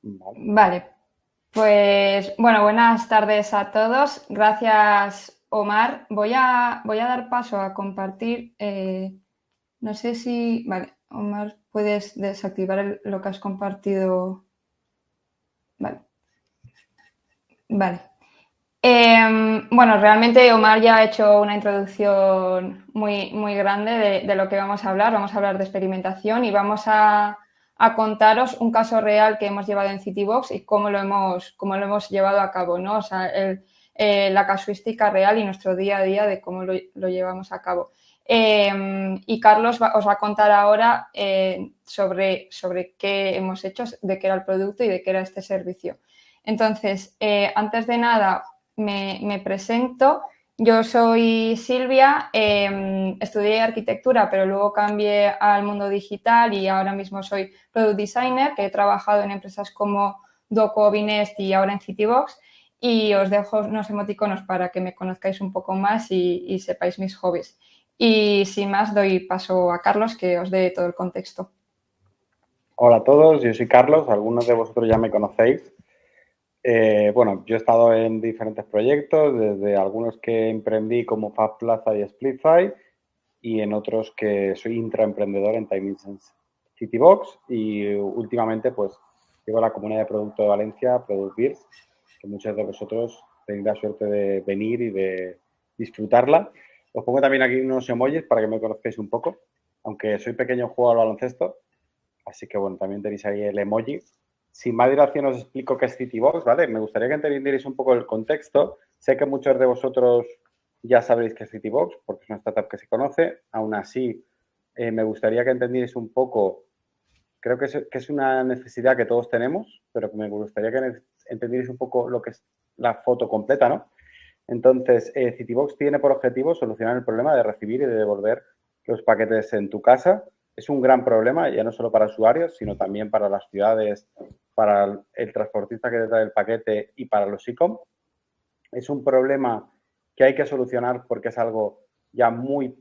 Vale. Vale, pues bueno, buenas tardes a todos. Gracias, Omar. Voy a dar paso a compartir. No sé si. Vale, Omar, puedes desactivar lo que has compartido. Vale, vale. Bueno, realmente Omar ya ha hecho una introducción muy grande de lo que vamos a hablar. Vamos a hablar de experimentación y vamos a contaros un caso real que hemos llevado en Citybox y cómo lo hemos llevado a cabo, ¿no? O sea, la casuística real y nuestro día a día de cómo lo llevamos a cabo. Y Carlos os va a contar ahora sobre qué hemos hecho, de qué era el producto y de qué era este servicio. Entonces, antes de nada, me presento. Yo soy Silvia, estudié arquitectura, pero luego cambié al mundo digital y ahora mismo soy product designer, que he trabajado en empresas como Doco, Binest y ahora en Citybox. Y os dejo unos emoticonos para que me conozcáis un poco más y sepáis mis hobbies. Y sin más, doy paso a Carlos, que os dé todo el contexto. Hola a todos, yo soy Carlos, algunos de vosotros ya me conocéis. Bueno, yo he estado en diferentes proyectos, desde algunos que emprendí como Fab Plaza y Splitfy y en otros que soy intraemprendedor en Time Instance Citybox y últimamente pues llevo la comunidad de producto de Valencia, Product Beers, que muchos de vosotros tenéis la suerte de venir y de disfrutarla. Os pongo también aquí unos emojis para que me conozcáis un poco, aunque soy pequeño juego al baloncesto. Así que bueno, también tenéis ahí el emoji. Sin más dilación os explico qué es Citybox, ¿vale? Me gustaría que entendierais un poco el contexto. Sé que muchos de vosotros ya sabréis qué es Citybox, porque es una startup que se conoce. Aún así, me gustaría que entendierais un poco, creo que es una necesidad que todos tenemos, pero que me gustaría que entendierais un poco lo que es la foto completa, ¿no? Entonces, Citybox tiene por objetivo solucionar el problema de recibir y de devolver los paquetes en tu casa. Es un gran problema, ya no solo para usuarios, sino también para las ciudades, para el transportista que te trae el paquete y para los ICOM. Es un problema que hay que solucionar porque es algo ya muy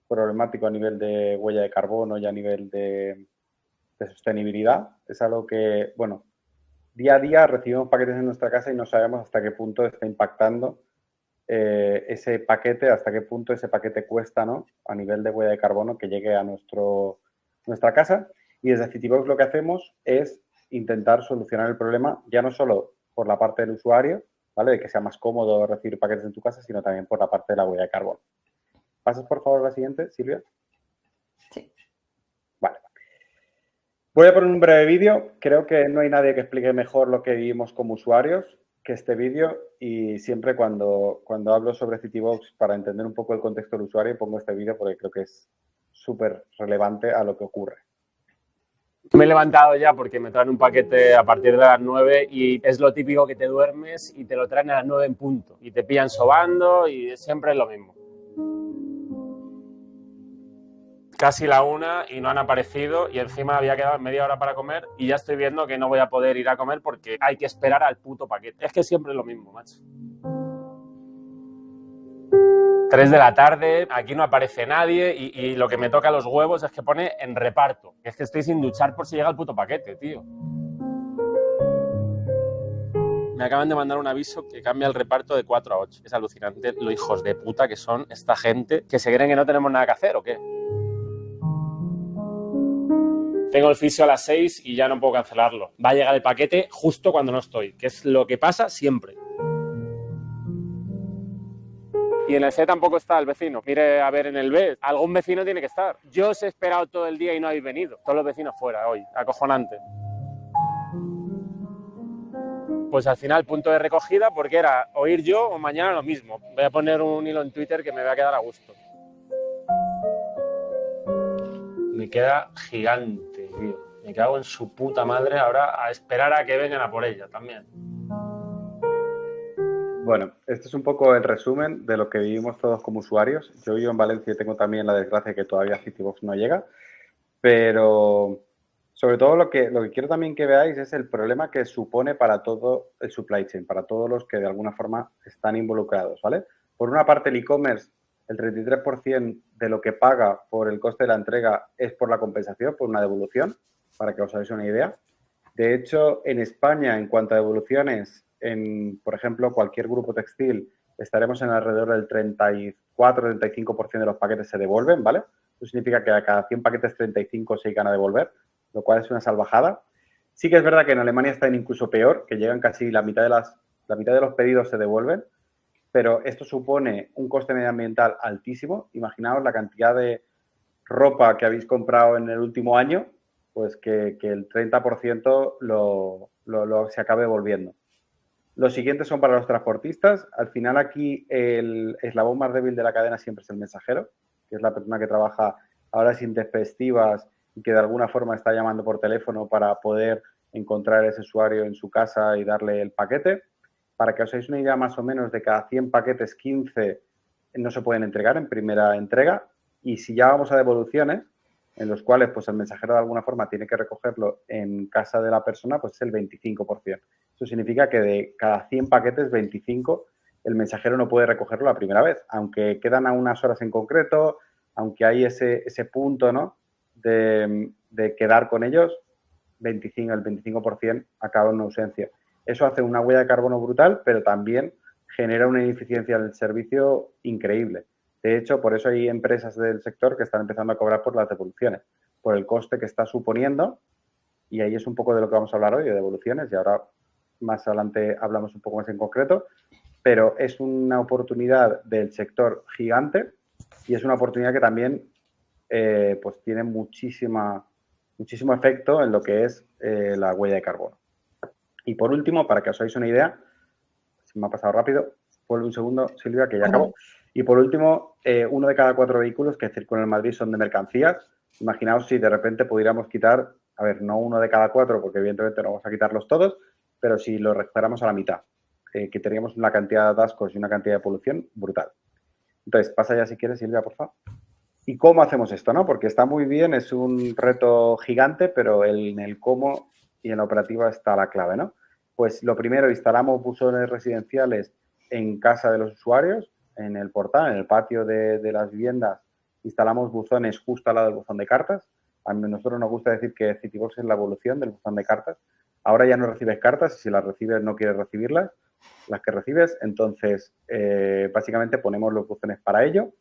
problemático a nivel de huella de carbono y a nivel de sostenibilidad. Es algo que, bueno, día a día recibimos paquetes en nuestra casa y no sabemos hasta qué punto está impactando ese paquete, hasta qué punto ese paquete cuesta, ¿no? A nivel de huella de carbono que llegue a nuestra casa. Y desde Citybox lo que hacemos es intentar solucionar el problema, ya no solo por la parte del usuario, ¿vale? De que sea más cómodo recibir paquetes en tu casa, sino también por la parte de la huella de carbono. ¿Pasas, por favor, a la siguiente, Silvia? Sí. Vale. Voy a poner un breve vídeo. Creo que no hay nadie que explique mejor lo que vivimos como usuarios que este vídeo y siempre cuando hablo sobre Citybox para entender un poco el contexto del usuario pongo este vídeo porque creo que es súper relevante a lo que ocurre. Me he levantado ya porque me traen un paquete a partir de las 9 y es lo típico que te duermes y te lo traen a las 9 en punto y te pillan sobando y siempre es lo mismo. Casi la 1 y no han aparecido y encima había quedado media hora para comer y ya estoy viendo que no voy a poder ir a comer porque hay que esperar al puto paquete. Es que siempre es lo mismo, macho. 3 de la tarde, aquí no aparece nadie y lo que me toca los huevos es que pone en reparto. Es que estoy sin duchar por si llega el puto paquete, tío. Me acaban de mandar un aviso que cambia el reparto de 4 a 8. Es alucinante lo hijos de puta que son esta gente que se creen que no tenemos nada que hacer o qué. Tengo el fisio a las 6 y ya no puedo cancelarlo. Va a llegar el paquete justo cuando no estoy, que es lo que pasa siempre. Y en el C tampoco está el vecino. Mire a ver en el B. Algún vecino tiene que estar. Yo os he esperado todo el día y no habéis venido. Todos los vecinos fuera hoy. Acojonante. Pues al final punto de recogida porque era o ir yo o mañana lo mismo. Voy a poner un hilo en Twitter que me va a quedar a gusto. Me queda gigante, tío. Me cago en su puta madre ahora a esperar a que vengan a por ella también. Bueno, este es un poco el resumen de lo que vivimos todos como usuarios. Yo vivo en Valencia y tengo también la desgracia de que todavía Citybox no llega, pero sobre todo lo que quiero también que veáis es el problema que supone para todo el supply chain, para todos los que de alguna forma están involucrados, ¿vale? Por una parte, el e-commerce, el 33% de lo que paga por el coste de la entrega es por la compensación, por una devolución, para que os hagáis una idea. De hecho, en España, en cuanto a devoluciones, por ejemplo, cualquier grupo textil, estaremos en alrededor del 34-35% de los paquetes se devuelven, ¿vale? Eso significa que a cada 100 paquetes 35 se llegan a devolver, lo cual es una salvajada. Sí que es verdad que en Alemania están incluso peor, que llegan casi la mitad de los pedidos se devuelven, pero esto supone un coste medioambiental altísimo. Imaginaos la cantidad de ropa que habéis comprado en el último año, pues que el 30% se acabe devolviendo. Los siguientes son para los transportistas. Al final aquí el eslabón más débil de la cadena siempre es el mensajero, que es la persona que trabaja a horas intempestivas y que de alguna forma está llamando por teléfono para poder encontrar a ese usuario en su casa y darle el paquete. Para que os hagáis una idea más o menos, de cada 100 paquetes, 15 no se pueden entregar en primera entrega. Y si ya vamos a devoluciones, en los cuales pues el mensajero de alguna forma tiene que recogerlo en casa de la persona, pues es el 25%. Eso significa que de cada 100 paquetes, 25 el mensajero no puede recogerlo la primera vez, aunque quedan a unas horas en concreto, aunque hay ese punto, ¿no?, de quedar con ellos, el 25% acaba en una ausencia. Eso hace una huella de carbono brutal, pero también genera una ineficiencia del servicio increíble. De hecho, por eso hay empresas del sector que están empezando a cobrar por las devoluciones, por el coste que está suponiendo, y ahí es un poco de lo que vamos a hablar hoy, de devoluciones, y ahora más adelante hablamos un poco más en concreto, pero es una oportunidad del sector gigante y es una oportunidad que también pues tiene muchísimo efecto en lo que es la huella de carbono. Y por último, para que os hagáis una idea, se me ha pasado rápido, vuelve un segundo, Silvia, que ya acabo. Y por último, 1 de cada 4 vehículos que circulan en Madrid son de mercancías. Imaginaos si de repente pudiéramos quitar, a ver, no 1 de cada 4, porque evidentemente no vamos a quitarlos todos, pero si los recuperamos a la mitad, que teníamos una cantidad de atascos y una cantidad de polución brutal. Entonces, pasa ya si quieres, Silvia, por favor. ¿Y cómo hacemos esto, no? Porque está muy bien, es un reto gigante, pero en el cómo y en la operativa está la clave, ¿no? Pues lo primero, instalamos buzones residenciales en casa de los usuarios, en el portal, en el patio de las viviendas, instalamos buzones justo al lado del buzón de cartas. A nosotros nos gusta decir que Citibox es la evolución del buzón de cartas. Ahora ya no recibes cartas y si las recibes no quieres recibirlas, las que recibes. Entonces, básicamente ponemos los buzones para ello,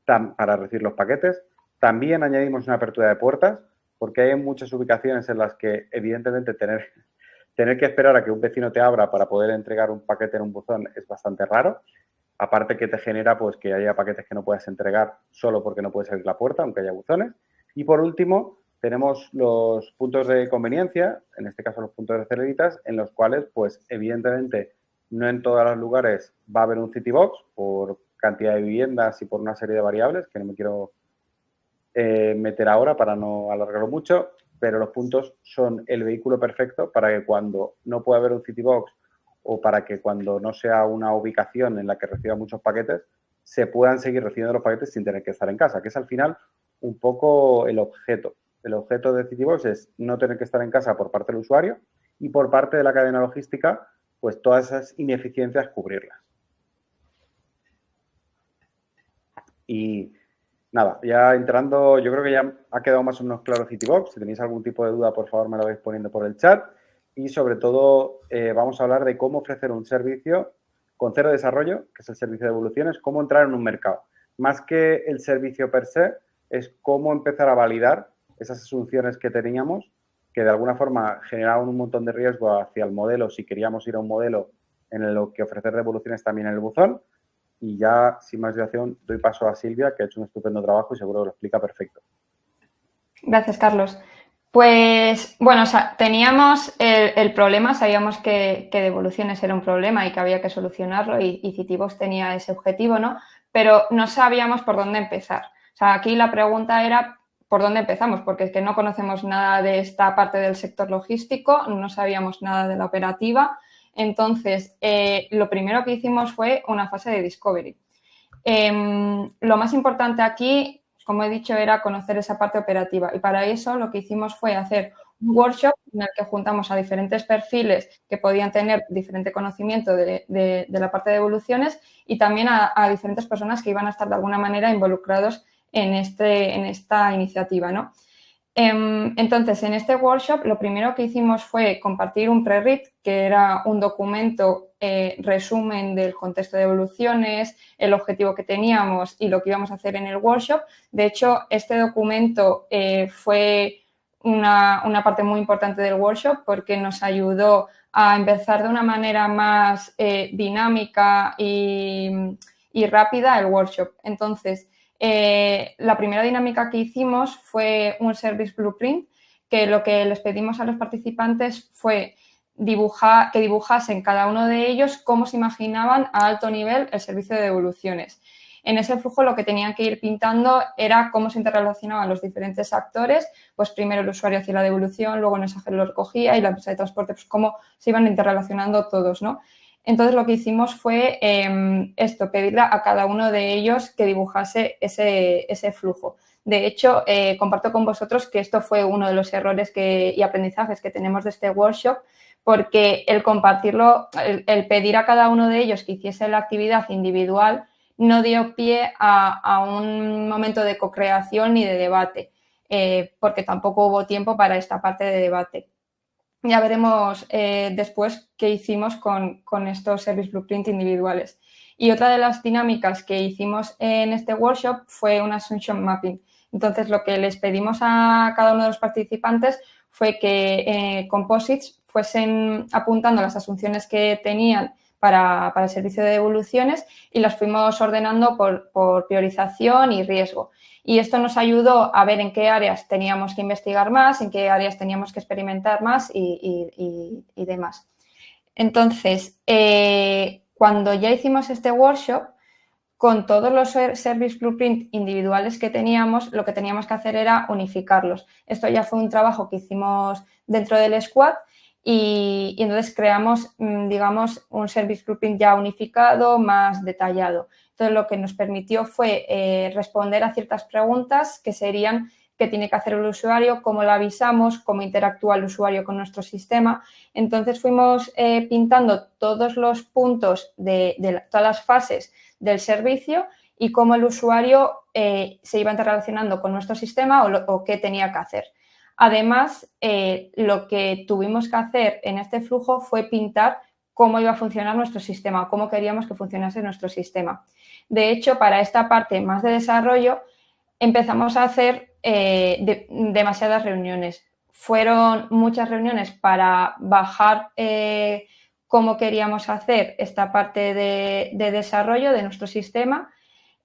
para recibir los paquetes. También añadimos una apertura de puertas, porque hay muchas ubicaciones en las que, evidentemente, tener que esperar a que un vecino te abra para poder entregar un paquete en un buzón es bastante raro. Aparte que te genera pues que haya paquetes que no puedas entregar solo porque no puedes abrir la puerta, aunque haya buzones. Y por último, tenemos los puntos de conveniencia, en este caso los puntos de Celeritas, en los cuales, pues evidentemente, no en todos los lugares va a haber un Citibox por cantidad de viviendas y por una serie de variables que no me quiero meter ahora para no alargarlo mucho, pero los puntos son el vehículo perfecto para que cuando no pueda haber un Citibox o para que cuando no sea una ubicación en la que reciba muchos paquetes, se puedan seguir recibiendo los paquetes sin tener que estar en casa, que es al final un poco el objeto. El objeto de Citibox es no tener que estar en casa por parte del usuario y por parte de la cadena logística, pues todas esas ineficiencias cubrirlas. Y nada, ya entrando, yo creo que ya ha quedado más o menos claro Citibox. Si tenéis algún tipo de duda, por favor, me lo vais poniendo por el chat. Y sobre todo, vamos a hablar de cómo ofrecer un servicio con cero desarrollo, que es el servicio de devoluciones, cómo entrar en un mercado. Más que el servicio per se, es cómo empezar a validar esas asunciones que teníamos, que de alguna forma generaban un montón de riesgo hacia el modelo, si queríamos ir a un modelo en el que ofrecer devoluciones también en el buzón. Y ya, sin más dilación, doy paso a Silvia, que ha hecho un estupendo trabajo y seguro que lo explica perfecto. Gracias, Carlos. Pues, bueno, o sea, teníamos el problema, sabíamos que devoluciones era un problema y que había que solucionarlo y Citibox tenía ese objetivo, ¿no? Pero no sabíamos por dónde empezar. O sea, aquí la pregunta era por dónde empezamos, porque es que no conocemos nada de esta parte del sector logístico, no sabíamos nada de la operativa. Entonces, lo primero que hicimos fue una fase de discovery. Lo más importante aquí, como he dicho, era conocer esa parte operativa y para eso lo que hicimos fue hacer un workshop en el que juntamos a diferentes perfiles que podían tener diferente conocimiento de la parte de devoluciones y también a diferentes personas que iban a estar de alguna manera involucrados en esta iniciativa, ¿no? Entonces, en este workshop lo primero que hicimos fue compartir un pre-read, que era un documento resumen del contexto de evoluciones, el objetivo que teníamos y lo que íbamos a hacer en el workshop. De hecho, este documento fue una parte muy importante del workshop porque nos ayudó a empezar de una manera más dinámica y rápida el workshop. Entonces, la primera dinámica que hicimos fue un Service Blueprint, que lo que les pedimos a los participantes fue que dibujasen cada uno de ellos cómo se imaginaban a alto nivel el servicio de devoluciones. En ese flujo lo que tenían que ir pintando era cómo se interrelacionaban los diferentes actores, pues primero el usuario hacía la devolución, luego el mensajero lo recogía y la empresa de transporte, pues cómo se iban interrelacionando todos, ¿no? Entonces, lo que hicimos fue pedirle a cada uno de ellos que dibujase ese flujo. De hecho, comparto con vosotros que esto fue uno de los errores y aprendizajes que tenemos de este workshop, porque el compartirlo, el pedir a cada uno de ellos que hiciese la actividad individual no dio pie a un momento de co-creación ni de debate, porque tampoco hubo tiempo para esta parte de debate. Ya veremos después qué hicimos con estos Service Blueprint individuales. Y otra de las dinámicas que hicimos en este workshop fue un Assumption Mapping. Entonces, lo que les pedimos a cada uno de los participantes fue que Composites fuesen apuntando las asunciones que tenían para el servicio de devoluciones y las fuimos ordenando por priorización y riesgo. Y esto nos ayudó a ver en qué áreas teníamos que investigar más, en qué áreas teníamos que experimentar más y demás. Entonces, cuando ya hicimos este workshop, con todos los Service Blueprint individuales que teníamos, lo que teníamos que hacer era unificarlos. Esto ya fue un trabajo que hicimos dentro del squad y entonces creamos, digamos, un Service Blueprint ya unificado, más detallado. Entonces, lo que nos permitió fue responder a ciertas preguntas que serían qué tiene que hacer el usuario, cómo lo avisamos, cómo interactúa el usuario con nuestro sistema. Entonces, fuimos pintando todos los puntos de todas las fases del servicio y cómo el usuario se iba interrelacionando con nuestro sistema o qué tenía que hacer. Además, lo que tuvimos que hacer en este flujo fue pintar cómo iba a funcionar nuestro sistema, cómo queríamos que funcionase nuestro sistema. De hecho, para esta parte más de desarrollo, empezamos a hacer demasiadas reuniones. Fueron muchas reuniones para bajar cómo queríamos hacer esta parte de desarrollo de nuestro sistema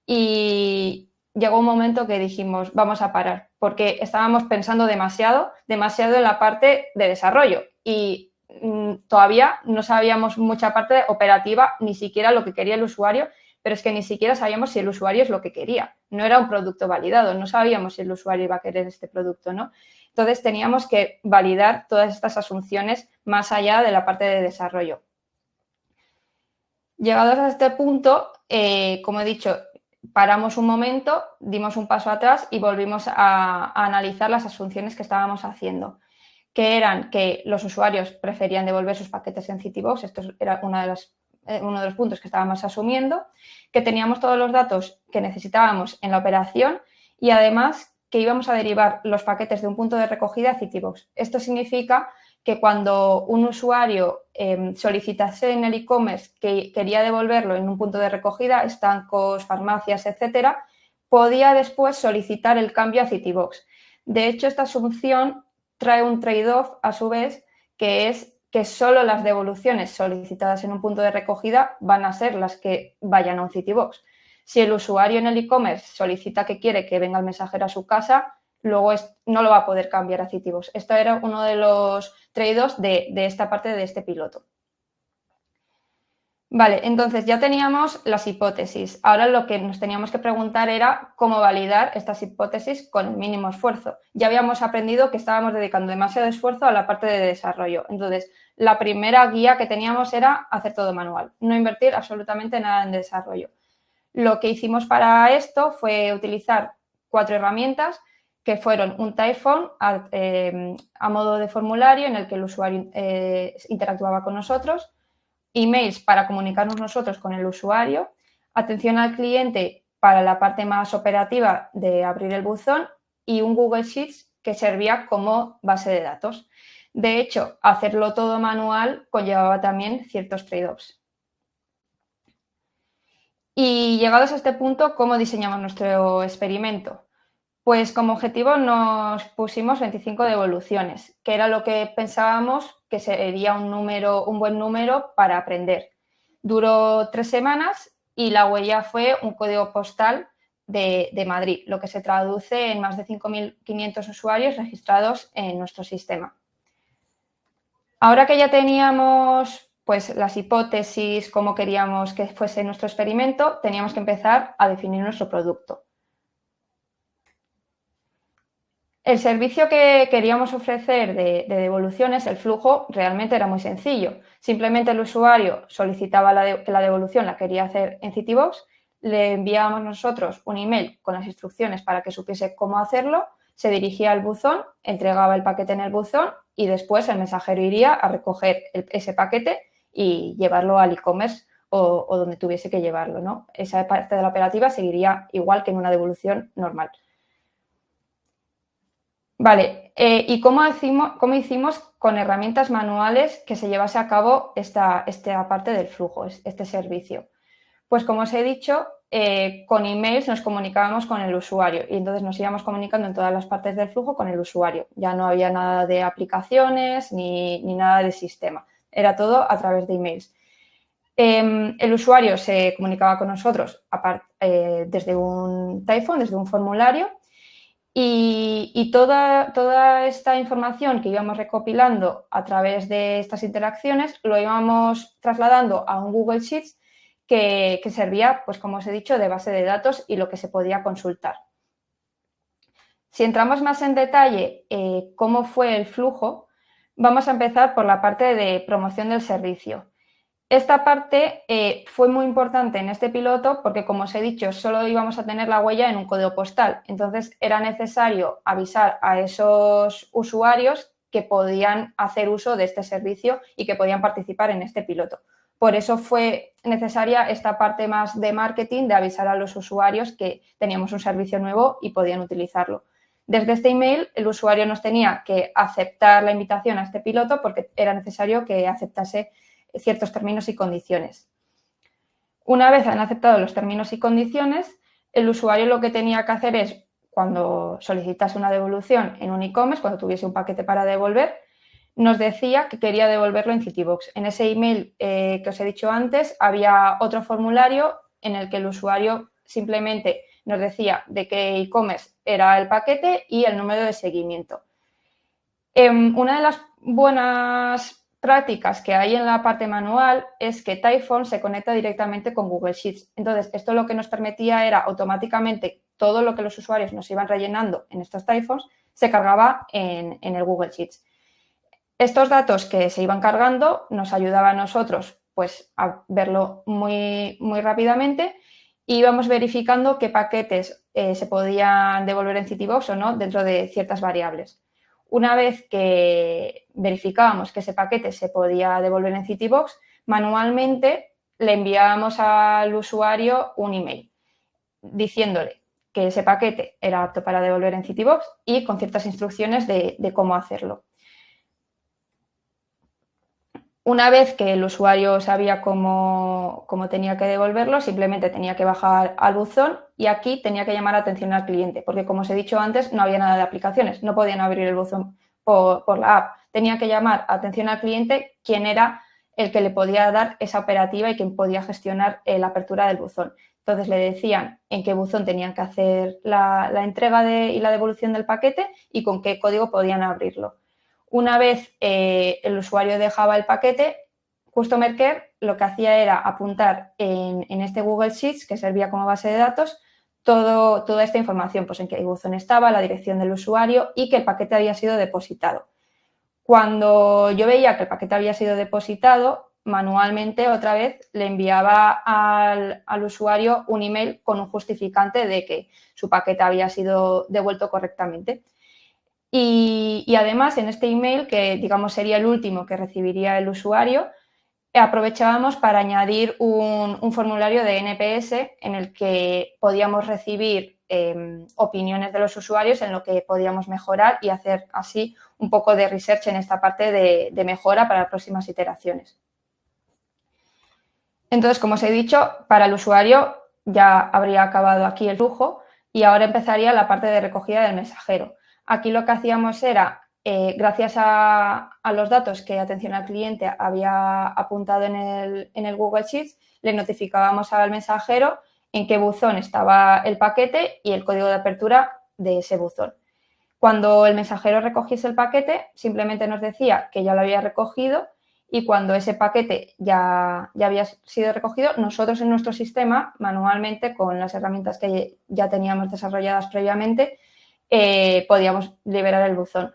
y llegó un momento que dijimos, vamos a parar, porque estábamos pensando demasiado en la parte de desarrollo y todavía no sabíamos mucha parte operativa, ni siquiera lo que quería el usuario, pero es que ni siquiera sabíamos si el usuario es lo que quería. No era un producto validado, no sabíamos si el usuario iba a querer este producto, ¿no? Entonces, teníamos que validar todas estas asunciones más allá de la parte de desarrollo. Llegados a este punto, como he dicho, paramos un momento, dimos un paso atrás y volvimos a analizar las asunciones que estábamos haciendo, que eran que los usuarios preferían devolver sus paquetes en Citybox, esto era uno de los puntos que estábamos asumiendo, que teníamos todos los datos que necesitábamos en la operación y además que íbamos a derivar los paquetes de un punto de recogida a Citybox. Esto significa que cuando un usuario solicitase en el e-commerce que quería devolverlo en un punto de recogida, estancos, farmacias, etcétera, podía después solicitar el cambio a Citybox. De hecho, esta asunción trae un trade-off a su vez, que es que solo las devoluciones solicitadas en un punto de recogida van a ser las que vayan a un Citybox. Si el usuario en el e-commerce solicita que quiere que venga el mensajero a su casa, luego no lo va a poder cambiar a Citybox. Esto era uno de los trade-offs de esta parte de este piloto. Vale, entonces ya teníamos las hipótesis. Ahora lo que nos teníamos que preguntar era cómo validar estas hipótesis con el mínimo esfuerzo. Ya habíamos aprendido que estábamos dedicando demasiado esfuerzo a la parte de desarrollo. Entonces, la primera guía que teníamos era hacer todo manual, no invertir absolutamente nada en desarrollo. Lo que hicimos para esto fue utilizar 4 herramientas que fueron un Typeform a modo de formulario en el que el usuario interactuaba con nosotros, emails para comunicarnos nosotros con el usuario, atención al cliente para la parte más operativa de abrir el buzón y un Google Sheets que servía como base de datos. De hecho, hacerlo todo manual conllevaba también ciertos trade-offs. Y llegados a este punto, ¿cómo diseñamos nuestro experimento? Pues como objetivo nos pusimos 25 devoluciones, que era lo que pensábamos que sería un buen número para aprender. Duró 3 semanas y la huella fue un código postal de Madrid, lo que se traduce en más de 5.500 usuarios registrados en nuestro sistema. Ahora que ya teníamos pues, las hipótesis, cómo queríamos que fuese nuestro experimento, teníamos que empezar a definir nuestro producto. El servicio que queríamos ofrecer de devoluciones, el flujo, realmente era muy sencillo. Simplemente el usuario solicitaba que la devolución la quería hacer en Citibox, le enviábamos nosotros un email con las instrucciones para que supiese cómo hacerlo, se dirigía al buzón, entregaba el paquete en el buzón y después el mensajero iría a recoger ese paquete y llevarlo al e-commerce o donde tuviese que llevarlo, ¿no? Esa parte de la operativa seguiría igual que en una devolución normal. Vale, ¿y cómo hicimos con herramientas manuales que se llevase a cabo esta parte del flujo, este servicio? Pues como os he dicho, con emails nos comunicábamos con el usuario y entonces nos íbamos comunicando en todas las partes del flujo con el usuario. Ya no había nada de aplicaciones ni nada de sistema, era todo a través de emails. El usuario se comunicaba con nosotros desde un Typhon, desde un formulario. Y toda esta información que íbamos recopilando a través de estas interacciones lo íbamos trasladando a un Google Sheets que servía, pues como os he dicho, de base de datos y lo que se podía consultar. Si entramos más en detalle cómo fue el flujo, vamos a empezar por la parte de promoción del servicio. Esta parte fue muy importante en este piloto porque, como os he dicho, solo íbamos a tener la huella en un código postal. Entonces, era necesario avisar a esos usuarios que podían hacer uso de este servicio y que podían participar en este piloto. Por eso fue necesaria esta parte más de marketing, de avisar a los usuarios que teníamos un servicio nuevo y podían utilizarlo. Desde este email, el usuario nos tenía que aceptar la invitación a este piloto porque era necesario que aceptase ciertos términos y condiciones. Una vez han aceptado los términos y condiciones, el usuario lo que tenía que hacer es, cuando solicitase una devolución en un e-commerce, cuando tuviese un paquete para devolver, nos decía que quería devolverlo en Citibox. En ese email que os he dicho antes, había otro formulario en el que el usuario simplemente nos decía de qué e-commerce era el paquete y el número de seguimiento. Una de las buenas prácticas que hay en la parte manual es que Typhon se conecta directamente con Google Sheets. Entonces, esto lo que nos permitía era automáticamente todo lo que los usuarios nos iban rellenando en estos Typhons se cargaba en el Google Sheets. Estos datos que se iban cargando nos ayudaban a nosotros pues, a verlo muy, muy rápidamente y íbamos verificando qué paquetes se podían devolver en Citibox o no dentro de ciertas variables. Una vez que verificábamos que ese paquete se podía devolver en Citibox, manualmente le enviábamos al usuario un email diciéndole que ese paquete era apto para devolver en Citibox y con ciertas instrucciones de cómo hacerlo. Una vez que el usuario sabía cómo tenía que devolverlo, simplemente tenía que bajar al buzón y aquí tenía que llamar atención al cliente, porque como os he dicho antes, no había nada de aplicaciones, no podían abrir el buzón por la app. Tenía que llamar atención al cliente, quién era el que le podía dar esa operativa y quién podía gestionar la apertura del buzón. Entonces le decían en qué buzón tenían que hacer la entrega y la devolución del paquete y con qué código podían abrirlo. Una vez el usuario dejaba el paquete, Customer Care lo que hacía era apuntar en este Google Sheets, que servía como base de datos, toda esta información, pues en qué buzón estaba, la dirección del usuario y que el paquete había sido depositado. Cuando yo veía que el paquete había sido depositado, manualmente otra vez le enviaba al usuario un email con un justificante de que su paquete había sido devuelto correctamente. Y además, en este email, que digamos sería el último que recibiría el usuario, aprovechábamos para añadir un formulario de NPS en el que podíamos recibir opiniones de los usuarios en lo que podíamos mejorar y hacer así un poco de research en esta parte de mejora para las próximas iteraciones. Entonces, como os he dicho, para el usuario ya habría acabado aquí el flujo y ahora empezaría la parte de recogida del mensajero. Aquí lo que hacíamos era, gracias a los datos que atención al cliente había apuntado en el Google Sheets, le notificábamos al mensajero en qué buzón estaba el paquete y el código de apertura de ese buzón. Cuando el mensajero recogiese el paquete, simplemente nos decía que ya lo había recogido y cuando ese paquete ya había sido recogido, nosotros en nuestro sistema, manualmente, con las herramientas que ya teníamos desarrolladas previamente, podíamos liberar el buzón.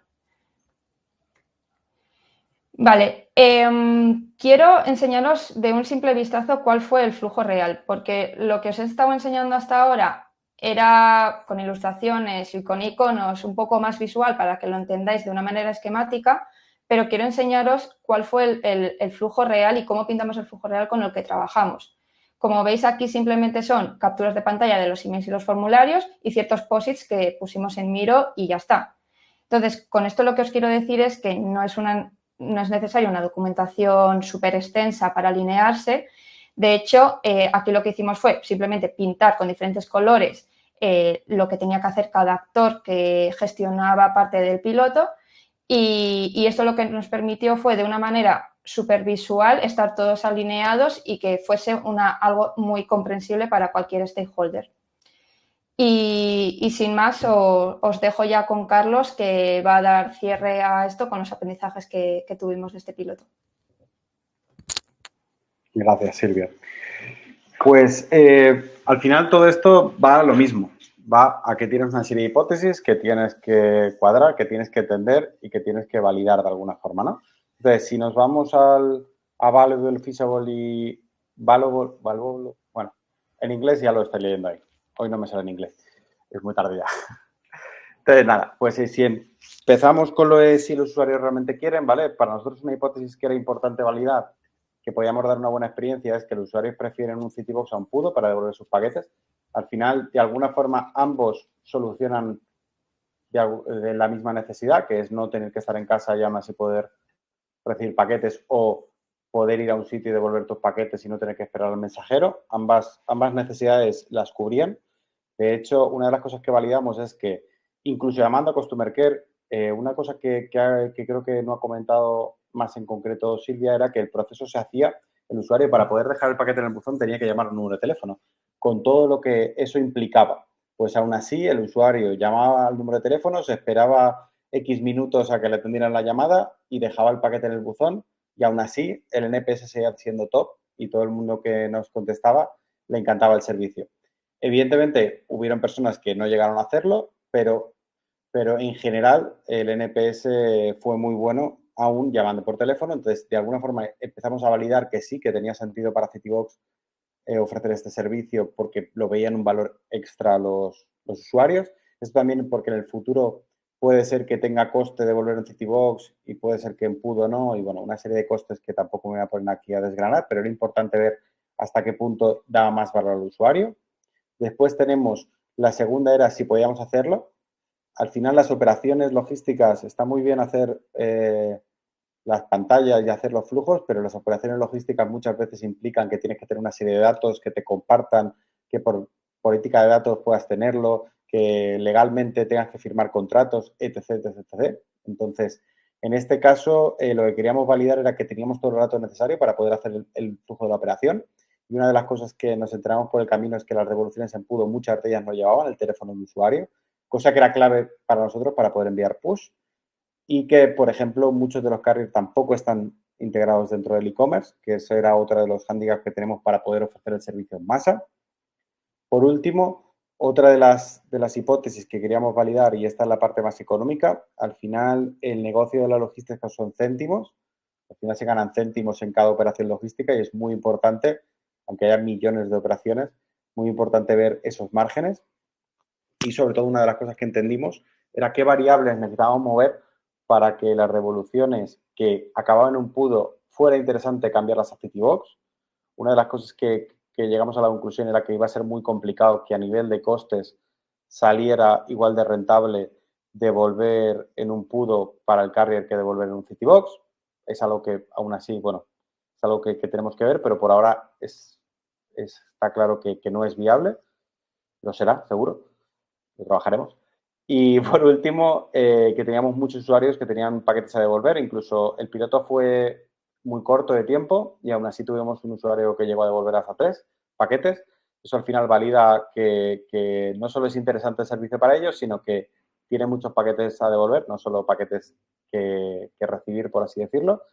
Vale, quiero enseñaros de un simple vistazo cuál fue el flujo real, porque lo que os he estado enseñando hasta ahora era con ilustraciones y con iconos un poco más visual para que lo entendáis de una manera esquemática, pero quiero enseñaros cuál fue el flujo real y cómo pintamos el flujo real con el que trabajamos. Como veis aquí simplemente son capturas de pantalla de los emails y los formularios y ciertos posits que pusimos en Miro y ya está. Entonces, con esto lo que os quiero decir es que no es necesaria una documentación súper extensa para alinearse. De hecho, aquí lo que hicimos fue simplemente pintar con diferentes colores lo que tenía que hacer cada actor que gestionaba parte del piloto y esto lo que nos permitió fue de una manera súper visual estar todos alineados y que fuese algo muy comprensible para cualquier stakeholder. Y sin más, os dejo ya con Carlos, que va a dar cierre a esto con los aprendizajes que tuvimos de este piloto. Gracias, Silvia. Pues al final todo esto va a lo mismo. Va a que tienes una serie de hipótesis que tienes que cuadrar, que tienes que entender y que tienes que validar de alguna forma, ¿no? Entonces, si nos vamos a valuable, feasible y valuable, bueno, en inglés ya lo estoy leyendo ahí. Hoy no me sale en inglés. Es muy tarde ya. Entonces, nada, pues si empezamos con lo de si los usuarios realmente quieren, ¿vale? Para nosotros una hipótesis que era importante validar, que podíamos dar una buena experiencia, es que los usuarios prefieren un Citybox a un Pudo para devolver sus paquetes. Al final, de alguna forma, ambos solucionan de la misma necesidad, que es no tener que estar en casa y aún así poder recibir paquetes o poder ir a un sitio y devolver tus paquetes y no tener que esperar al mensajero. Ambas necesidades las cubrían. De hecho, una de las cosas que validamos es que, incluso llamando a Customer Care, una cosa que creo que no ha comentado más en concreto Silvia era que el proceso se hacía, el usuario para poder dejar el paquete en el buzón tenía que llamar a un número de teléfono, con todo lo que eso implicaba. Pues aún así, el usuario llamaba al número de teléfono, se esperaba X minutos a que le atendieran la llamada y dejaba el paquete en el buzón y aún así el NPS seguía siendo top y todo el mundo que nos contestaba le encantaba el servicio. Evidentemente, hubieron personas que no llegaron a hacerlo, pero en general el NPS fue muy bueno aún llamando por teléfono. Entonces, de alguna forma empezamos a validar que sí, que tenía sentido para Citybox ofrecer este servicio porque lo veían un valor extra a los usuarios. Esto también porque en el futuro puede ser que tenga coste devolver un Citybox y puede ser que en Pudo no. Y bueno, una serie de costes que tampoco me voy a poner aquí a desgranar, pero era importante ver hasta qué punto daba más valor al usuario. Después tenemos la segunda era si podíamos hacerlo. Al final las operaciones logísticas, está muy bien hacer las pantallas y hacer los flujos, pero las operaciones logísticas muchas veces implican que tienes que tener una serie de datos que te compartan, que por política de datos puedas tenerlo, que legalmente tengas que firmar contratos, etc, etc, etc. Entonces, en este caso, lo que queríamos validar era que teníamos todos los datos necesarios para poder hacer el flujo de la operación. Y una de las cosas que nos enteramos por el camino es que las devoluciones en Pudo, muchas de ellas no llevaban el teléfono del usuario, cosa que era clave para nosotros para poder enviar push. Y que, por ejemplo, muchos de los carriers tampoco están integrados dentro del e-commerce, que ese era otro de los handicaps que tenemos para poder ofrecer el servicio en masa. Por último, otra de las hipótesis que queríamos validar, y esta es la parte más económica, al final el negocio de la logística son céntimos, al final se ganan céntimos en cada operación logística y es muy importante, aunque haya millones de operaciones, muy importante ver esos márgenes. Y sobre todo una de las cosas que entendimos era qué variables necesitábamos mover para que las revoluciones que acababan en un Pudo fuera interesante cambiarlas a Citybox. Una de las cosas que llegamos a la conclusión era que iba a ser muy complicado que a nivel de costes saliera igual de rentable devolver en un PUDO para el carrier que devolver en un Citybox. Es algo que, aún así, bueno, es algo que tenemos que ver, pero por ahora está claro que no es viable. Lo será, seguro. Lo trabajaremos. Y por último, que teníamos muchos usuarios que tenían paquetes a devolver. Incluso el piloto fue muy corto de tiempo y aún así tuvimos un usuario que llegó a devolver hasta 3 paquetes. Eso al final valida que no solo es interesante el servicio para ellos, sino que tiene muchos paquetes a devolver, no solo paquetes que recibir, por así decirlo.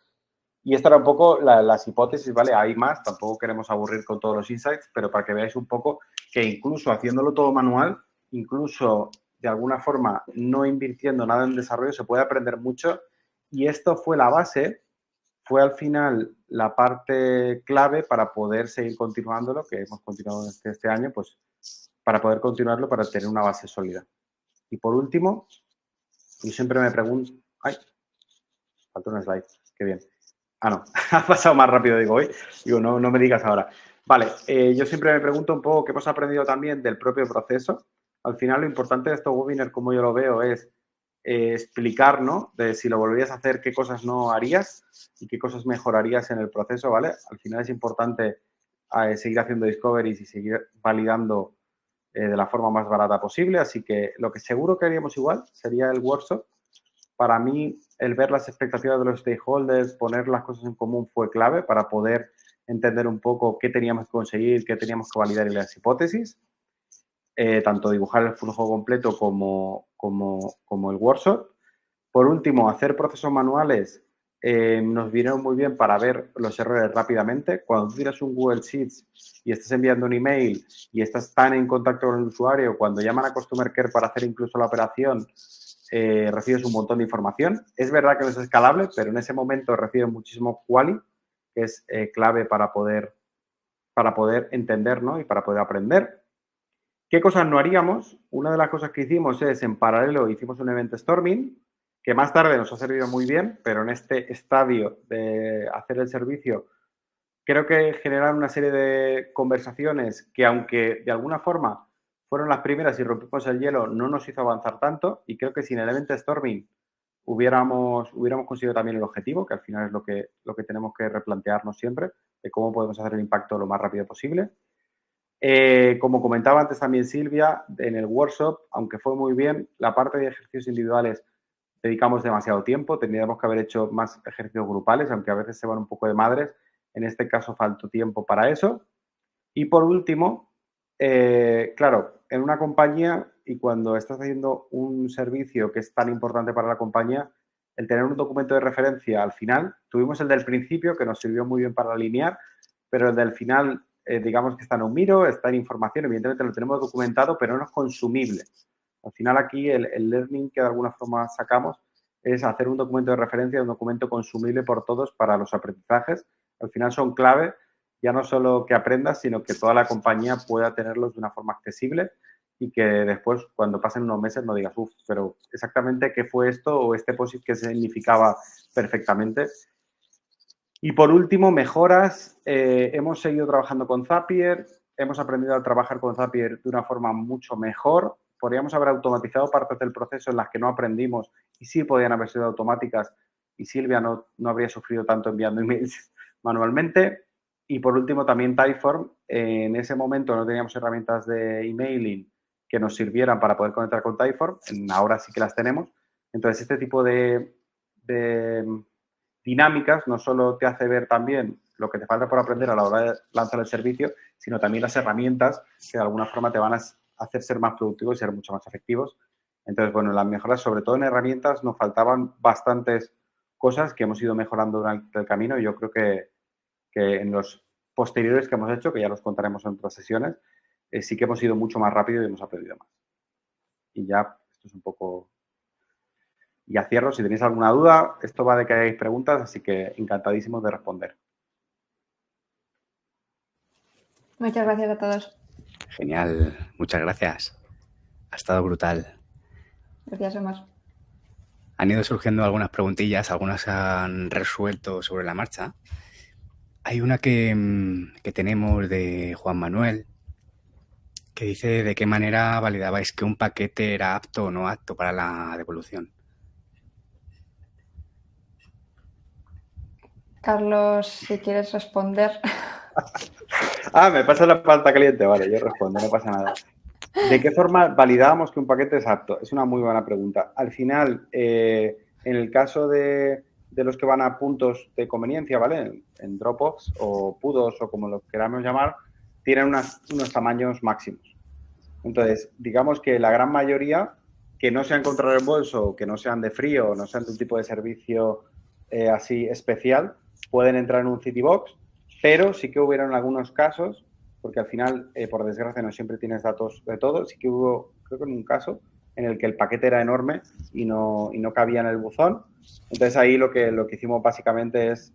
Y esta era un poco las hipótesis, ¿vale? Hay más, tampoco queremos aburrir con todos los insights, pero para que veáis un poco que incluso haciéndolo todo manual, incluso de alguna forma no invirtiendo nada en desarrollo, se puede aprender mucho. Y esto fue la base, fue al final la parte clave para poder seguir continuándolo, que hemos continuado este año, pues para poder continuarlo, para tener una base sólida. Y por último, yo siempre me pregunto... ¡Ay! Falta un slide. Qué bien. Ah, no. Ha pasado más rápido, digo, hoy. Digo, no me digas ahora. Vale, yo siempre me pregunto un poco qué hemos aprendido también del propio proceso. Al final, lo importante de estos webinars, como yo lo veo, es explicar, ¿no? De si lo volverías a hacer, qué cosas no harías y qué cosas mejorarías en el proceso, ¿vale? Al final es importante seguir haciendo discoveries y seguir validando de la forma más barata posible. Así que lo que seguro que haríamos igual sería el workshop. Para mí, el ver las expectativas de los stakeholders, poner las cosas en común fue clave para poder entender un poco qué teníamos que conseguir, qué teníamos que validar y las hipótesis. Tanto dibujar el flujo completo como el workshop. Por último, hacer procesos manuales nos vinieron muy bien para ver los errores rápidamente. Cuando tú tiras un Google Sheets y estás enviando un email y estás tan en contacto con el usuario, cuando llaman a Customer Care para hacer incluso la operación, recibes un montón de información. Es verdad que no es escalable, pero en ese momento recibes muchísimo quali, que es clave para poder entender, ¿no? Y para poder aprender. ¿Qué cosas no haríamos? Una de las cosas que hicimos es, en paralelo, hicimos un event storming, que más tarde nos ha servido muy bien, pero en este estadio de hacer el servicio, creo que generaron una serie de conversaciones que, aunque de alguna forma fueron las primeras y rompimos el hielo, no nos hizo avanzar tanto, y creo que sin el event storming hubiéramos conseguido también el objetivo, que al final es lo que tenemos que replantearnos siempre, de cómo podemos hacer el impacto lo más rápido posible. Como comentaba antes también Silvia, en el workshop, aunque fue muy bien, la parte de ejercicios individuales dedicamos demasiado tiempo, tendríamos que haber hecho más ejercicios grupales, aunque a veces se van un poco de madres. En este caso faltó tiempo para eso. Y por último, claro, en una compañía y cuando estás haciendo un servicio que es tan importante para la compañía, el tener un documento de referencia al final, tuvimos el del principio que nos sirvió muy bien para alinear, pero el del final, digamos que está en un miro, está en información, evidentemente lo tenemos documentado, pero no es consumible. Al final aquí el learning que de alguna forma sacamos es hacer un documento de referencia, un documento consumible por todos para los aprendizajes. Al final son clave, ya no solo que aprendas, sino que toda la compañía pueda tenerlos de una forma accesible y que después, cuando pasen unos meses, no digas, uff, pero exactamente qué fue esto o este POSIT que significaba perfectamente. Y por último, mejoras. Hemos seguido trabajando con Zapier, hemos aprendido a trabajar con Zapier de una forma mucho mejor. Podríamos haber automatizado partes del proceso en las que no aprendimos y sí podían haber sido automáticas y Silvia no habría sufrido tanto enviando emails manualmente. Y por último, también Typeform. En ese momento no teníamos herramientas de emailing que nos sirvieran para poder conectar con Typeform. Ahora sí que las tenemos. Entonces, este tipo de dinámicas no solo te hace ver también lo que te falta por aprender a la hora de lanzar el servicio, sino también las herramientas que de alguna forma te van a hacer ser más productivos y ser mucho más efectivos. Entonces, bueno, las mejoras, sobre todo en herramientas, nos faltaban bastantes cosas que hemos ido mejorando durante el camino y yo creo que en los posteriores que hemos hecho, que ya los contaremos en otras sesiones, sí que hemos ido mucho más rápido y hemos aprendido más. Y ya, esto es un poco... Ya cierro. Si tenéis alguna duda, esto va de que hagáis preguntas, así que encantadísimos de responder. Muchas gracias a todos. Genial, muchas gracias. Ha estado brutal. Gracias, Omar. Han ido surgiendo algunas preguntillas, algunas se han resuelto sobre la marcha. Hay una que tenemos de Juan Manuel, que dice de qué manera validabais que un paquete era apto o no apto para la devolución. Carlos, si quieres responder. Me pasa la pasta caliente. Vale, yo respondo, no pasa nada. ¿De qué forma validábamos que un paquete es apto? Es una muy buena pregunta. Al final, en el caso de los que van a puntos de conveniencia, ¿vale? En Dropbox o PUDOs o como lo queramos llamar, tienen unos tamaños máximos. Entonces, digamos que la gran mayoría que no sean contra reembolso, que no sean de frío, o no sean de un tipo de servicio así especial, pueden entrar en un Citybox, pero sí que hubieron algunos casos, porque al final, por desgracia, no siempre tienes datos de todo, sí que hubo, creo que en un caso, en el que el paquete era enorme y no cabía en el buzón. Entonces, ahí lo que hicimos básicamente es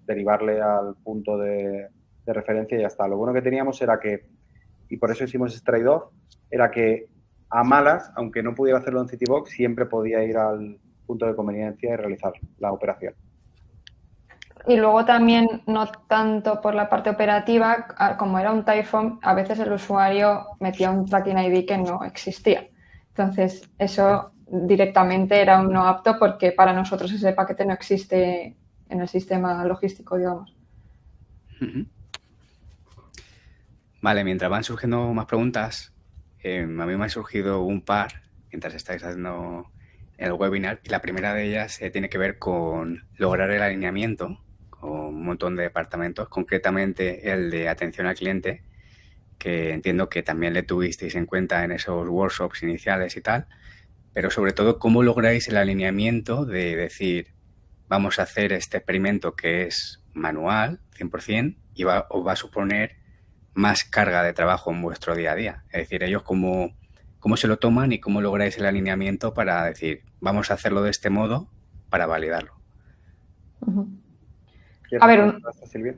derivarle al punto de referencia y ya está. Lo bueno que teníamos era que, y por eso hicimos este trade-off, era que a malas, aunque no pudiera hacerlo en Citybox, siempre podía ir al punto de conveniencia y realizar la operación. Y luego también, no tanto por la parte operativa, como era un Typhoon, a veces el usuario metía un tracking ID que no existía. Entonces, eso directamente era un no apto porque para nosotros ese paquete no existe en el sistema logístico, digamos. Vale, mientras van surgiendo más preguntas, a mí me ha surgido un par mientras estáis haciendo el webinar y la primera de ellas tiene que ver con lograr el alineamiento con un montón de departamentos, concretamente el de atención al cliente, que entiendo que también le tuvisteis en cuenta en esos workshops iniciales y tal, pero sobre todo cómo lográis el alineamiento de decir vamos a hacer este experimento que es manual, 100%, y os va a suponer más carga de trabajo en vuestro día a día. Es decir, ellos cómo se lo toman y cómo lográis el alineamiento para decir, vamos a hacerlo de este modo para validarlo. A ver, Silvia?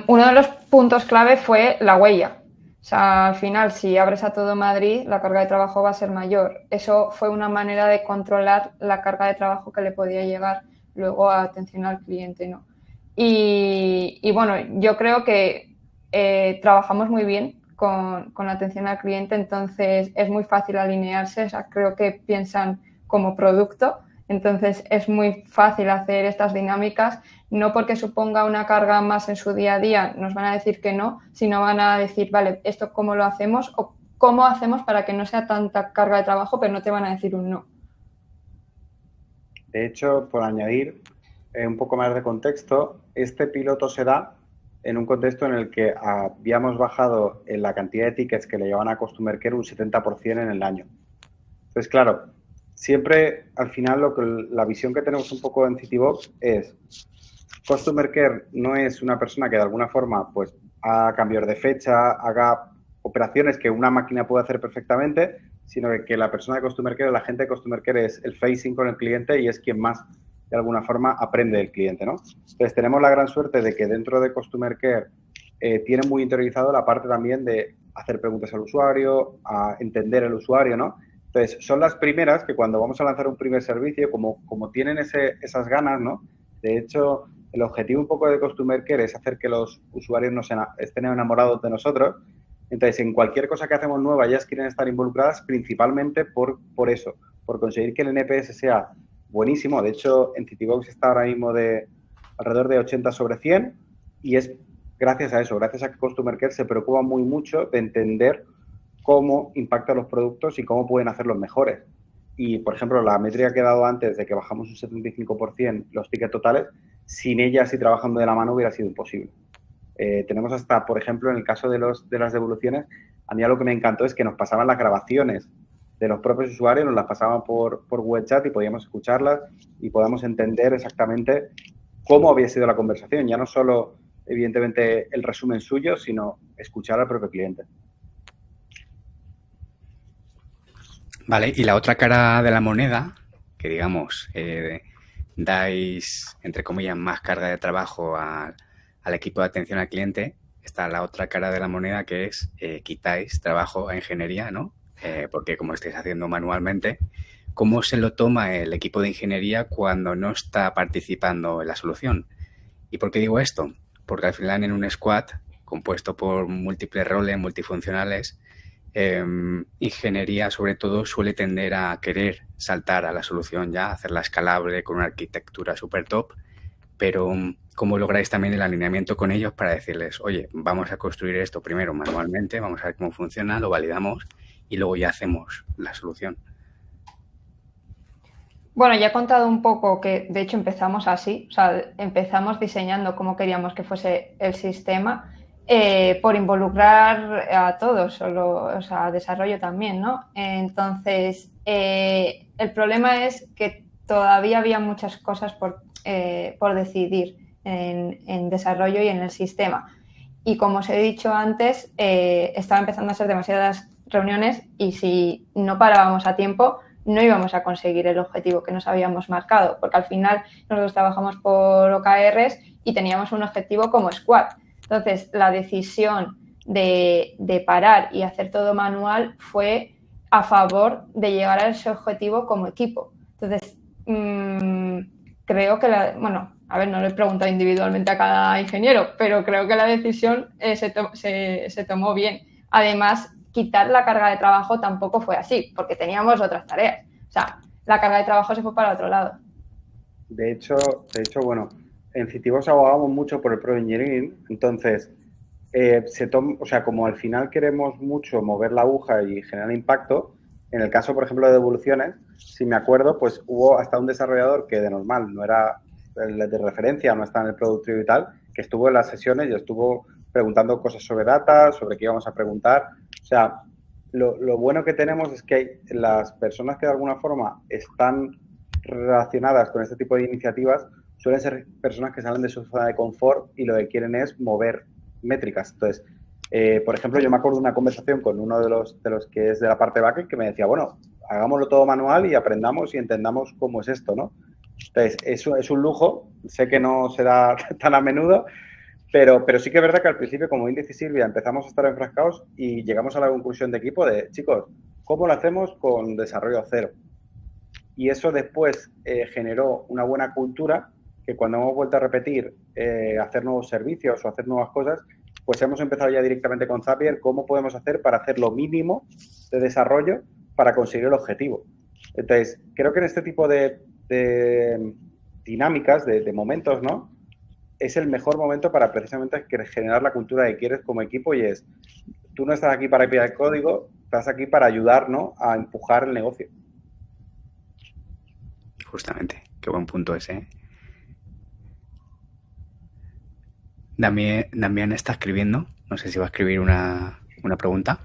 Uno de los puntos clave fue la huella. O sea, al final, si abres a todo Madrid, la carga de trabajo va a ser mayor. Eso fue una manera de controlar la carga de trabajo que le podía llegar luego a atención al cliente, ¿no? Y bueno, yo creo que trabajamos muy bien con atención al cliente, entonces es muy fácil alinearse. O sea, creo que piensan como producto, entonces es muy fácil hacer estas dinámicas. No porque suponga una carga más en su día a día nos van a decir que no, sino van a decir, vale, ¿esto cómo lo hacemos? O ¿cómo hacemos para que no sea tanta carga de trabajo, pero no te van a decir un no? De hecho, por añadir un poco más de contexto, este piloto se da en un contexto en el que habíamos bajado en la cantidad de tickets que le llevan a Customer Care un 70% en el año. Entonces, claro, siempre al final la visión que tenemos un poco en Citybox es Customer Care no es una persona que de alguna forma pues haga cambios de fecha, haga operaciones que una máquina puede hacer perfectamente, sino que la persona de Customer Care, la gente de Customer Care es el facing con el cliente y es quien más de alguna forma aprende del cliente, ¿no? Entonces tenemos la gran suerte de que dentro de Customer Care tienen muy interiorizado la parte también de hacer preguntas al usuario, a entender el usuario, ¿no? Entonces son las primeras que cuando vamos a lanzar un primer servicio, como tienen esas ganas, ¿no? De hecho, el objetivo un poco de Customer Care es hacer que los usuarios estén enamorados de nosotros. Entonces, en cualquier cosa que hacemos nueva, ellas quieren estar involucradas principalmente por eso, por conseguir que el NPS sea buenísimo. De hecho, en Citybox está ahora mismo de alrededor de 80 sobre 100 y es gracias a eso, gracias a que Customer Care se preocupa muy mucho de entender cómo impactan los productos y cómo pueden hacerlos mejores. Y, por ejemplo, la métrica que he dado antes de que bajamos un 75% los tickets totales, sin ellas y trabajando de la mano hubiera sido imposible. Tenemos hasta, por ejemplo, en el caso de las devoluciones, a mí lo que me encantó es que nos pasaban las grabaciones de los propios usuarios, nos las pasaban por web chat y podíamos escucharlas y podíamos entender exactamente cómo había sido la conversación, ya no solo, evidentemente, el resumen suyo, sino escuchar al propio cliente. Vale, y la otra cara de la moneda, que digamos, dais, entre comillas, más carga de trabajo al equipo de atención al cliente, está la otra cara de la moneda que es quitáis trabajo a ingeniería, ¿no? Porque como estáis haciendo manualmente, ¿cómo se lo toma el equipo de ingeniería cuando no está participando en la solución? ¿Y por qué digo esto? Porque al final en un squad compuesto por múltiples roles multifuncionales, ingeniería sobre todo suele tender a querer saltar a la solución ya, hacerla escalable con una arquitectura súper top, pero ¿cómo lográis también el alineamiento con ellos para decirles, oye, vamos a construir esto primero manualmente, vamos a ver cómo funciona, lo validamos y luego ya hacemos la solución? Bueno, ya he contado un poco que de hecho empezamos así, o sea, empezamos diseñando cómo queríamos que fuese el sistema por involucrar a todos, o sea, desarrollo también, ¿no? Entonces, el problema es que todavía había muchas cosas por decidir en desarrollo y en el sistema. Y como os he dicho antes, estaba empezando a ser demasiadas reuniones y si no parábamos a tiempo, no íbamos a conseguir el objetivo que nos habíamos marcado, porque al final nosotros trabajamos por OKRs y teníamos un objetivo como squad. Entonces, la decisión de parar y hacer todo manual fue a favor de llegar a ese objetivo como equipo. Entonces, creo que bueno, a ver, no lo he preguntado individualmente a cada ingeniero, pero creo que la decisión se tomó bien. Además, quitar la carga de trabajo tampoco fue así, porque teníamos otras tareas. O sea, la carga de trabajo se fue para otro lado. De hecho, bueno, en Citibos abogamos mucho por el Product Engineering, entonces, o sea, como al final queremos mucho mover la aguja y generar impacto, en el caso, por ejemplo, de devoluciones, si me acuerdo, pues hubo hasta un desarrollador que de normal no era el de referencia, no está en el Product Trio y tal, que estuvo en las sesiones y estuvo preguntando cosas sobre data, sobre qué íbamos a preguntar. O sea, lo bueno que tenemos es que las personas que de alguna forma están relacionadas con este tipo de iniciativas suelen ser personas que salen de su zona de confort y lo que quieren es mover métricas. Entonces, por ejemplo, yo me acuerdo de una conversación con uno de los que es de la parte backend que me decía, bueno, hagámoslo todo manual y aprendamos y entendamos cómo es esto, ¿no? Entonces, eso es un lujo, sé que no se da tan a menudo, pero sí que es verdad que al principio, como bien dice Silvia, empezamos a estar enfrascados y llegamos a la conclusión de equipo de, chicos, ¿cómo lo hacemos con desarrollo cero? Y eso después generó una buena cultura que cuando hemos vuelto a repetir hacer nuevos servicios o hacer nuevas cosas, pues hemos empezado ya directamente con Zapier cómo podemos hacer para hacer lo mínimo de desarrollo para conseguir el objetivo. Entonces, creo que en este tipo de dinámicas, de momentos, ¿no? Es el mejor momento para precisamente generar la cultura que quieres como equipo y es, tú no estás aquí para copiar el código, estás aquí para ayudar, ¿no? A empujar el negocio. Justamente, qué buen punto ese, ¿eh? Damián está escribiendo, no sé si va a escribir una pregunta.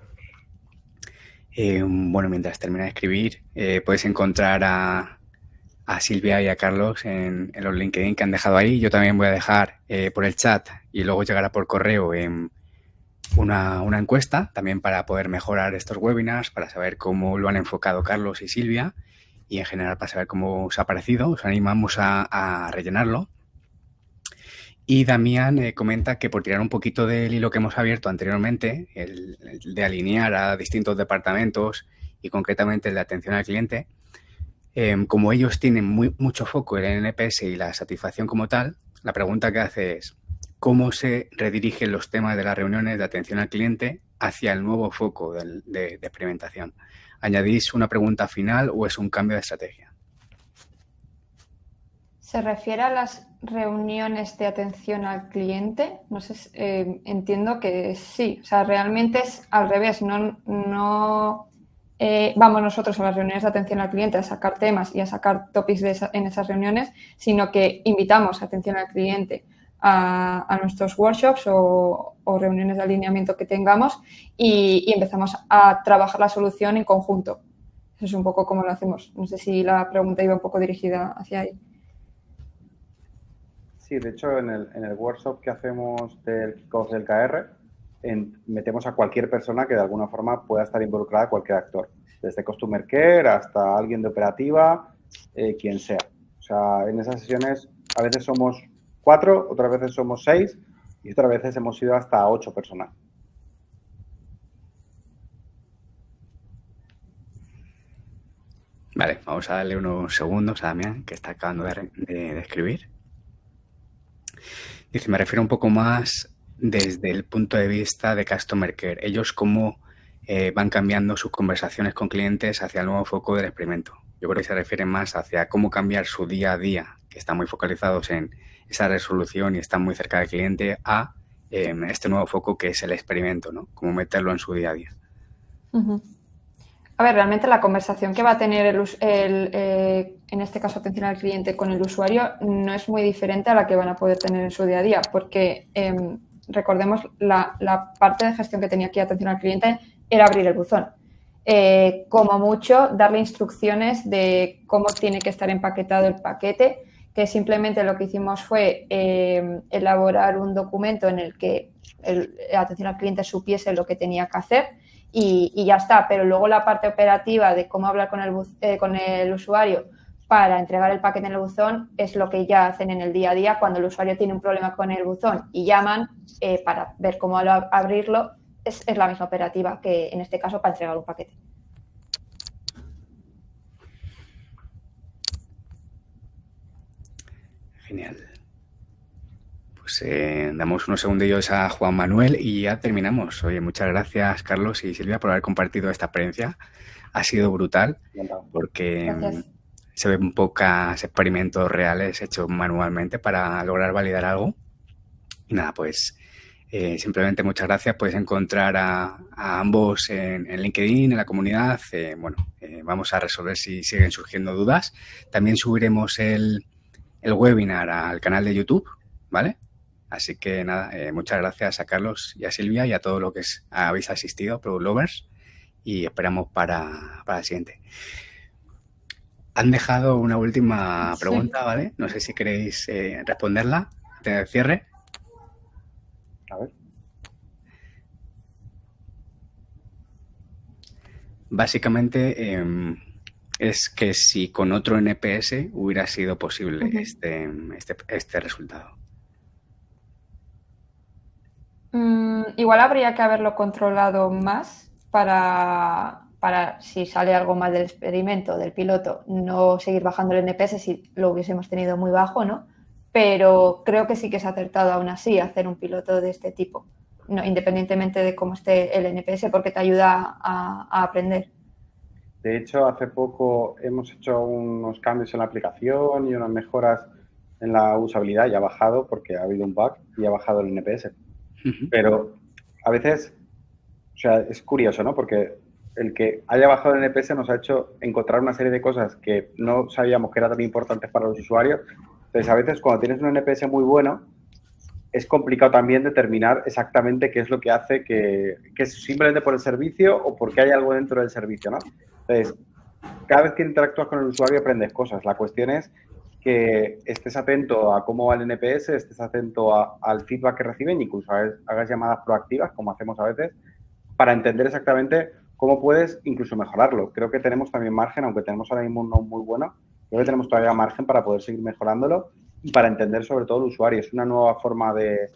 Bueno, mientras termina de escribir, puedes encontrar a Silvia y a Carlos en los LinkedIn que han dejado ahí. Yo también voy a dejar por el chat y luego llegará por correo una encuesta también para poder mejorar estos webinars, para saber cómo lo han enfocado Carlos y Silvia y en general para saber cómo os ha parecido. Os animamos a rellenarlo. Y Damián comenta que por tirar un poquito del hilo que hemos abierto anteriormente, el de alinear a distintos departamentos y concretamente el de atención al cliente, como ellos tienen mucho foco en el NPS y la satisfacción como tal, la pregunta que hace es ¿cómo se redirigen los temas de las reuniones de atención al cliente hacia el nuevo foco de experimentación? ¿Añadís una pregunta final o es un cambio de estrategia? ¿Se refiere a las reuniones de atención al cliente? No sé, entiendo que sí. O sea, realmente es al revés. No vamos nosotros a las reuniones de atención al cliente a sacar temas y a sacar topics en esas reuniones, sino que invitamos atención al cliente a nuestros workshops o reuniones de alineamiento que tengamos y empezamos a trabajar la solución en conjunto. Eso es un poco como lo hacemos. No sé si la pregunta iba un poco dirigida hacia ahí. Sí, de hecho, en el workshop que hacemos del kickoff del KR, metemos a cualquier persona que de alguna forma pueda estar involucrada, cualquier actor, desde Customer Care hasta alguien de operativa, quien sea. O sea, en esas sesiones a veces somos 4, otras veces somos 6 y otras veces hemos ido hasta 8 personas. Vale, vamos a darle unos segundos a Damián, que está acabando de escribir. Dice, me refiero un poco más desde el punto de vista de Customer Care. Ellos cómo van cambiando sus conversaciones con clientes hacia el nuevo foco del experimento. Yo creo que se refieren más hacia cómo cambiar su día a día, que están muy focalizados en esa resolución y están muy cerca del cliente, a este nuevo foco que es el experimento, ¿no? Cómo meterlo en su día a día. A ver, realmente la conversación que va a tener en este caso atención al cliente con el usuario no es muy diferente a la que van a poder tener en su día a día, porque recordemos la parte de gestión que tenía aquí atención al cliente era abrir el buzón. Como mucho, darle instrucciones de cómo tiene que estar empaquetado el paquete, que simplemente lo que hicimos fue elaborar un documento en el que atención al cliente supiese lo que tenía que hacer y ya está. Pero luego la parte operativa de cómo hablar con el usuario para entregar el paquete en el buzón es lo que ya hacen en el día a día cuando el usuario tiene un problema con el buzón y llaman para ver cómo abrirlo. Es la misma operativa que en este caso para entregar un paquete. Genial. Pues damos unos segundillos a Juan Manuel y ya terminamos. Oye, muchas gracias, Carlos y Silvia, por haber compartido esta experiencia. Ha sido brutal porque se ven pocos experimentos reales hechos manualmente para lograr validar algo. Y nada, pues simplemente muchas gracias. Puedes encontrar a ambos en LinkedIn, en la comunidad. Vamos a resolver si siguen surgiendo dudas. También subiremos el webinar al canal de YouTube, ¿vale? Así que nada, muchas gracias a Carlos y a Silvia y a todos los que habéis asistido, Product Lovers, y esperamos para el siguiente. Han dejado una última pregunta, ¿vale? No sé si queréis responderla antes del cierre. A ver. Básicamente es que si con otro NPS hubiera sido posible este resultado. Igual habría que haberlo controlado más para si sale algo mal del experimento, del piloto, no seguir bajando el NPS si lo hubiésemos tenido muy bajo, ¿no? Pero creo que sí que es acertado aún así hacer un piloto de este tipo, no, independientemente de cómo esté el NPS, porque te ayuda a aprender. De hecho, hace poco hemos hecho unos cambios en la aplicación y unas mejoras en la usabilidad y ha bajado porque ha habido un bug y ha bajado el NPS. Pero a veces, o sea, es curioso, ¿no? Porque el que haya bajado el NPS nos ha hecho encontrar una serie de cosas que no sabíamos que eran tan importantes para los usuarios. Entonces, a veces cuando tienes un NPS muy bueno, es complicado también determinar exactamente qué es lo que hace que es simplemente por el servicio o porque hay algo dentro del servicio, ¿no? Entonces, cada vez que interactúas con el usuario aprendes cosas. La cuestión es que estés atento a cómo va el NPS, estés atento al feedback que reciben, incluso hagas llamadas proactivas, como hacemos a veces, para entender exactamente cómo puedes incluso mejorarlo. Creo que tenemos también margen, aunque tenemos ahora mismo uno muy bueno, creo que tenemos todavía margen para poder seguir mejorándolo y para entender sobre todo el usuario. Es una nueva forma de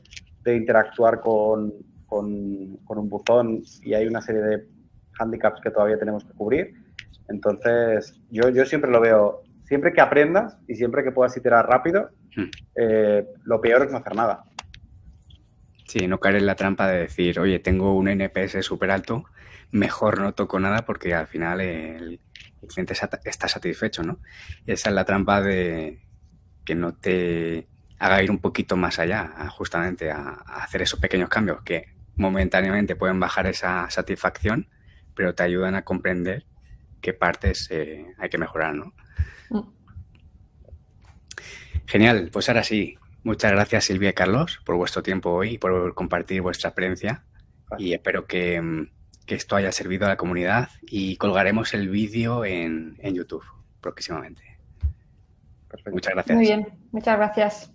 interactuar con un buzón y hay una serie de handicaps que todavía tenemos que cubrir. Entonces, yo siempre lo veo, siempre que aprendas y siempre que puedas iterar rápido, lo peor es no hacer nada. Sí, no caer en la trampa de decir, oye, tengo un NPS súper alto, mejor no toco nada porque al final el cliente está satisfecho, ¿no? Y esa es la trampa de que no te haga ir un poquito más allá, justamente a hacer esos pequeños cambios que momentáneamente pueden bajar esa satisfacción, pero te ayudan a comprender qué partes hay que mejorar, ¿no? Genial, pues ahora sí. Muchas gracias, Silvia y Carlos, por vuestro tiempo hoy y por compartir vuestra experiencia. Y espero que esto haya servido a la comunidad y colgaremos el vídeo en YouTube próximamente. Perfecto. Muchas gracias. Muy bien, muchas gracias.